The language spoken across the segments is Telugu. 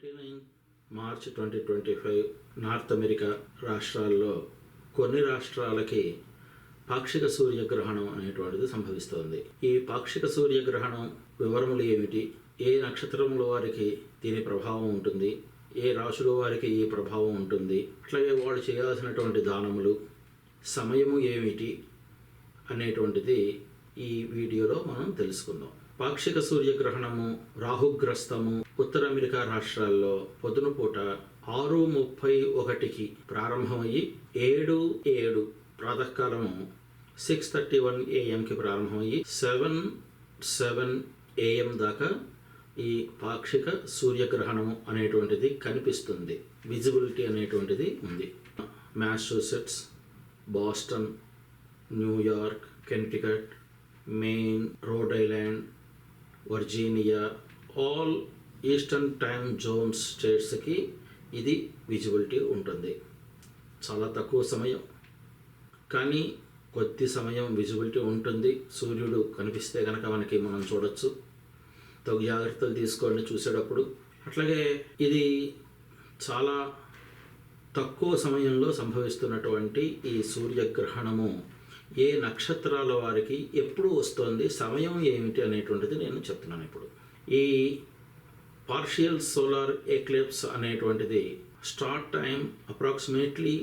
29 మార్చ్ 2025 నార్త్ అమెరికా రాష్ట్రాల్లో కొన్ని రాష్ట్రాలకి పాక్షిక సూర్యగ్రహణం అనేటువంటిది సంభవిస్తోంది. ఈ పాక్షిక సూర్యగ్రహణం వివరములు ఏమిటి, ఏ నక్షత్రముల వారికి దీని ప్రభావం ఉంటుంది, ఏ రాశుల వారికి ఈ ప్రభావం ఉంటుంది, అట్లాగే వాళ్ళు చేయాల్సినటువంటి దానములు, సమయము ఏమిటి అనేటువంటిది ఈ వీడియోలో మనం తెలుసుకుందాం. పాక్షిక సూర్యగ్రహణము రాహుగ్రస్తము ఉత్తర అమెరికా రాష్ట్రాల్లో పొద్దున పూట 6:31కి ప్రారంభమయ్యి 7:07 ప్రాతకాలము 6:31 AM ప్రారంభమయ్యి 7:07 AM దాకా ఈ పాక్షిక సూర్యగ్రహణము అనేటువంటిది కనిపిస్తుంది. విజిబిలిటీ అనేటువంటిది ఉంది. Massachusetts, Boston, New York, Connecticut, Maine, Rhode Island, Virginia, all eastern time zones స్టేట్స్కి ఇది విజిబిలిటీ ఉంటుంది. చాలా తక్కువ సమయం, కానీ కొద్ది సమయం విజిబిలిటీ ఉంటుంది. సూర్యుడు కనిపిస్తే కనుక మనం చూడొచ్చు. తగు జాగ్రత్తలు తీసుకోండి చూసేటప్పుడు. అట్లాగే ఇది చాలా తక్కువ సమయంలో సంభవిస్తున్నటువంటి ఈ సూర్యగ్రహణము ఏ నక్షత్రాల వారికి ఎప్పుడు వస్తుంది, సమయం ఏమిటి అనేటువంటిది నేను చెప్తున్నాను. ఇప్పుడు ఈ పార్షియల్ సోలార్ ఎక్లిప్స్ అనేటువంటిది స్టార్ట్ టైం అప్రాక్సిమేట్లీ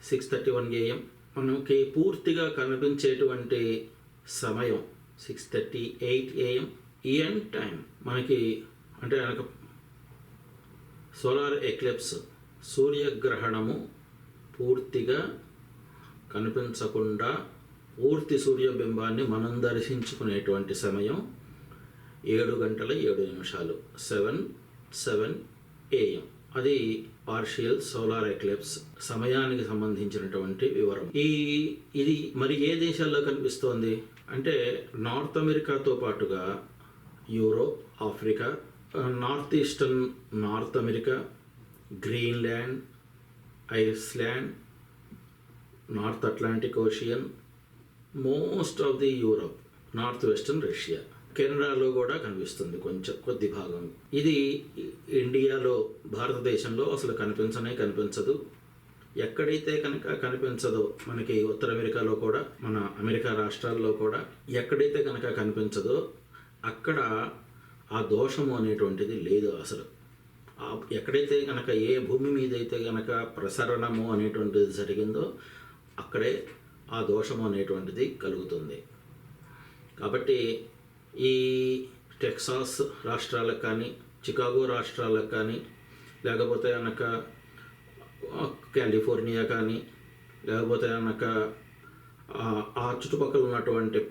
6:31 AM. మనకి పూర్తిగా కనిపించేటువంటి సమయం 6:38 AM. ఎండ్ టైం మనకి అంటే కనుక సోలార్ ఎక్లిప్స్ సూర్యగ్రహణము పూర్తిగా కనిపించకుండా పూర్తి సూర్యబింబాన్ని మనం దర్శించుకునేటువంటి సమయం 7:07 7:07 AM. అది పార్షియల్ సోలార్ ఎక్లిప్స్ సమయానికి సంబంధించినటువంటి వివరం. ఇది మరి ఏ దేశాల్లో కనిపిస్తోంది అంటే నార్త్ అమెరికాతో పాటుగా Europe, Africa, north eastern north America, Greenland, Iceland, north Atlantic ocean, most of the Europe, north western Russia, కెనడాలో కూడా కనిపిస్తుంది కొద్ది భాగం. ఇది ఇండియాలో, భారతదేశంలో అసలు కనిపించదు. ఎక్కడైతే కనుక కనిపించదో మనకి ఉత్తర అమెరికాలో కూడా, మన అమెరికా రాష్ట్రాల్లో కూడా ఎక్కడైతే కనుక కనిపించదో అక్కడ ఆ దోషము అనేటువంటిది లేదు. అసలు ఎక్కడైతే కనుక ఏ భూమి మీద అయితే కనుక ప్రసరణము అనేటువంటిది జరిగిందో అక్కడే ఆ దోషము అనేటువంటిది కలుగుతుంది. కాబట్టి ఈ టెక్సాస్ రాష్ట్రాలకు కానీ, చికాగో రాష్ట్రాలకు కానీ, లేకపోతే కనుక కాలిఫోర్నియా కానీ, లేకపోతే కనుక ఆ చుట్టుపక్కల ఉన్నటువంటి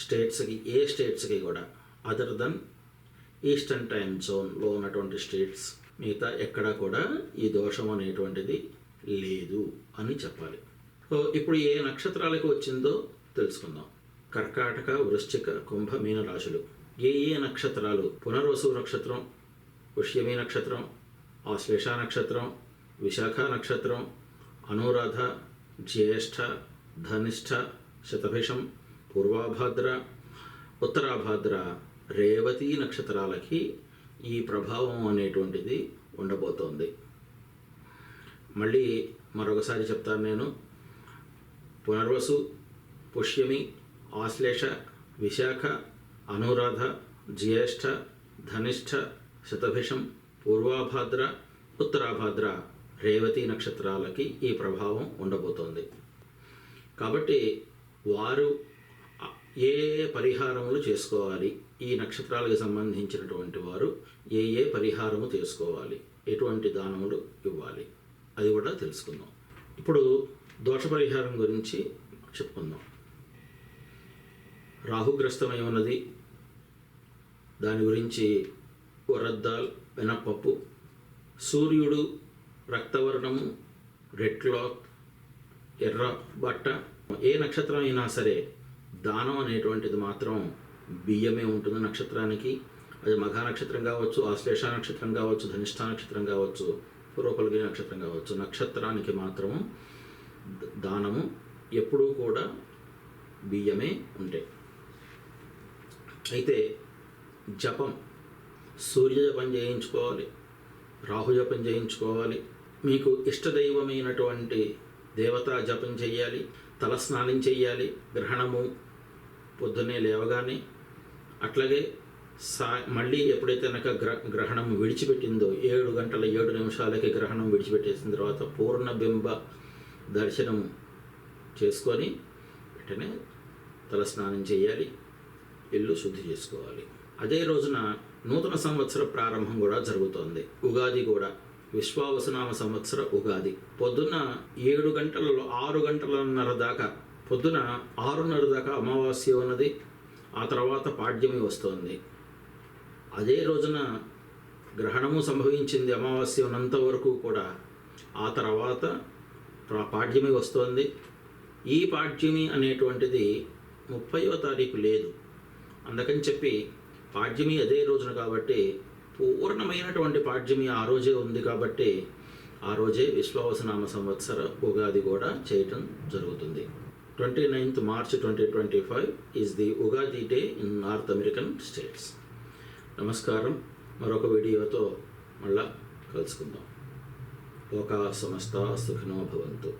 స్టేట్స్కి, ఏ స్టేట్స్కి కూడా అదర్ దెన్ ఈస్టర్న్ టైమ్ జోన్లో ఉన్నటువంటి స్టేట్స్ మిగతా ఎక్కడా కూడా ఈ దోషం అనేటువంటిది లేదు అని చెప్పాలి. సో ఇప్పుడు ఏ నక్షత్రాలకు వచ్చిందో తెలుసుకుందాం. కర్కాటక, వృశ్చిక, కుంభ, మీన రాశులు. ఏ నక్షత్రాలు? పునర్వసు నక్షత్రం, పుష్యమి నక్షత్రం, ఆశ్లేష నక్షత్రం, విశాఖ నక్షత్రం, అనురాధ, జ్యేష్ఠ, ధనిష్ఠ, శతభిషం, పూర్వాభాద్ర, ఉత్తరాభాద్ర, రేవతి నక్షత్రాలకి ఈ ప్రభావం అనేటువంటిది ఉండబోతోంది. మళ్ళీ మరొకసారి చెప్తాను నేను. పునర్వసు, పుష్యమి, ఆశ్లేష, విశాఖ, అనురాధ, జ్యేష్ఠ, ధనిష్ఠ, శతభిషం, పూర్వాభాద్ర, ఉత్తరాభాద్ర, రేవతి నక్షత్రాలకి ఈ ప్రభావం ఉండబోతోంది. కాబట్టి వారు ఏ పరిహారములు చేసుకోవాలి, ఈ నక్షత్రాలకు సంబంధించినటువంటి వారు ఏ పరిహారము చేసుకోవాలి, ఎటువంటి దానములు ఇవ్వాలి, అది కూడా తెలుసుకుందాం. ఇప్పుడు దోష పరిహారం గురించి చెప్పుకుందాం. రాహుగ్రస్తమై ఉన్నది, దాని గురించి వరద్దాల్, వెనప్పప్పు, సూర్యుడు రక్తవర్ణము, రెడ్ క్లాత్, ఎర్ర బట్ట. ఏ నక్షత్రం అయినా సరే దానం అనేటువంటిది మాత్రం బియ్యమే ఉంటుంది నక్షత్రానికి. అది మఘా నక్షత్రం కావచ్చు, ఆశ్లేష నక్షత్రం కావచ్చు, ధనిష్ఠ నక్షత్రం కావచ్చు, పూర్వఫల్గుని నక్షత్రం కావచ్చు. నక్షత్రానికి మాత్రము దానము ఎప్పుడూ కూడా బియ్యమే ఉంటాయి. అయితే జపం, సూర్య జపం చేయించుకోవాలి. రాహు జపం చేయించుకోవాలి. మీకు ఇష్టదైవమైనటువంటి దేవతా జపం చేయాలి. తలస్నానం చేయాలి గ్రహణము పొద్దున్నే లేవగానే. అట్లాగే మళ్ళీ ఎప్పుడైతే కనుక గ్రహణం విడిచిపెట్టిందో 7 గంటల 7 నిమిషాలకి గ్రహణం విడిచిపెట్టేసిన తర్వాత పూర్ణబింబ దర్శనం చేసుకొని వెంటనే తలస్నానం చేయాలి, ఇల్లు శుద్ధి చేసుకోవాలి. అదే రోజున నూతన సంవత్సర ప్రారంభం కూడా జరుగుతోంది. ఉగాది కూడా విశ్వావసునామ సంవత్సర ఉగాది. పొద్దున్న 7 గంటలలో 6 గంటలన్నర దాకా, పొద్దున 6:30 దాకా అమావాస్య ఉన్నది. ఆ తర్వాత పాడ్యమి వస్తోంది. అదే రోజున గ్రహణము సంభవించింది అమావాస్య ఉన్నంత వరకు కూడా. ఆ తర్వాత పాడ్యమి వస్తోంది. ఈ పాడ్యమి అనేటువంటిది 30వ తారీఖు లేదు. అందుకని చెప్పి పాడ్యమి అదే రోజున కాబట్టి పూర్ణమైనటువంటి పాడ్యమి ఆ రోజే ఉంది కాబట్టి ఆ రోజే విశ్వావసునామ సంవత్సర ఉగాది కూడా చేయటం జరుగుతుంది. 29th March 2025 is the Ugadi day in north American states. నమస్కారం. మరొక వీడియోతో మళ్ళా కలుసుకుందాం. లోకా సమస్తా సుఖినో భవంతు.